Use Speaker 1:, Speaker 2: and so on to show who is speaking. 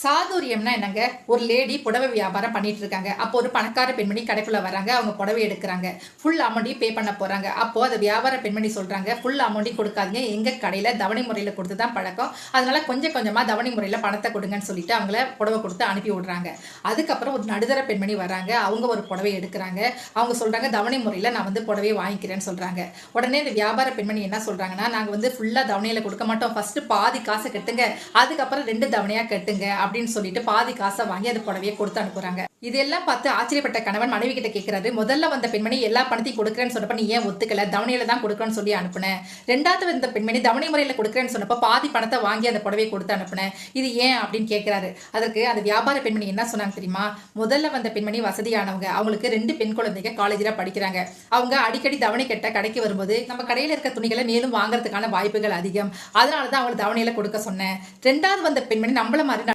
Speaker 1: சாதுரியம்னா என்னங்க? ஒரு லேடி புடவை வியாபாரம் பண்ணிட்டு இருக்காங்க. அப்போ ஒரு பணக்கார பெண்மணி கடைக்குள்ள வராங்க. அவங்க புடவை எடுக்கிறாங்க. ஃபுல் அமௌண்ட்டையும் பே பண்ண போறாங்க. அப்போ அந்த வியாபார பெண்மணி சொல்றாங்க, ஃபுல் அமௌண்ட்டையும் கொடுக்காதீங்க. எங்க கடையில தவணை முறையில கொடுத்து தான் பழக்கம். அதனால கொஞ்சம் கொஞ்சமா தவணை முறையில பணத்தை கொடுங்கன்னு சொல்லிட்டு அவங்கள புடவை கொடுத்து அனுப்பி விடுறாங்க. அதுக்கப்புறம் ஒரு நடுத்தர பெண்மணி வராங்க. அவங்க ஒரு புடவை எடுக்கிறாங்க. அவங்க சொல்றாங்க, தவணை முறையில நான் புடவையை வாங்கிக்கிறேன்னு சொல்றாங்க. உடனே இந்த வியாபார பெண்மணி என்ன சொல்றாங்கன்னா, நாங்க ஃபுல்லா தவணையில கொடுக்க மாட்டோம். ஃபர்ஸ்ட் பாதி காசை கட்டுங்க, அதுக்கப்புறம் 2 தவணையா கட்டுங்க அப்படின்னு சொல்லிட்டு பாதி காசை வாங்கி அந்த புடவையை கொடுத்து அனுப்புறாங்க. இதெல்லாம் பார்த்து ஆச்சரியப்பட்ட கணவன் மனைவி கிட்ட கேட்கிறாரு, முதல்ல வந்த பெண்மணி எல்லா பணத்தையும் கொடுக்குறேன்னு சொன்னப்ப நீ ஏன் ஒத்துக்கல? தவணையில தான் கொடுக்கணும்னு சொல்லி அனுப்புனேன். ரெண்டாவது வந்த பெண்மணி தவணை முறையில கொடுக்குறேன்னு சொன்னப்ப பாதி பணத்தை வாங்கி அந்த புடவையை கொடுத்து அனுப்புனேன். இது ஏன் அப்படின்னு கேட்கிறாரு. அதற்கு அந்த வியாபார பெண்மணி என்ன சொன்னாங்க தெரியுமா? முதல்ல வந்த பெண்மணி வசதியானவங்க. அவங்களுக்கு 2 பெண் குழந்தைங்க காலேஜில் படிக்கிறாங்க. அவங்க அடிக்கடி தவணை கட்ட கடைக்கு வரும்போது நம்ம கடையில் இருக்க துணிகளை மேலும் வாங்குறதுக்கான வாய்ப்புகள் அதிகம். அதனால தான் அவங்களுக்கு தவணையில கொடுக்க சொன்னேன். ரெண்டாவது வந்த பெண்மணி நம்மள மாதிரி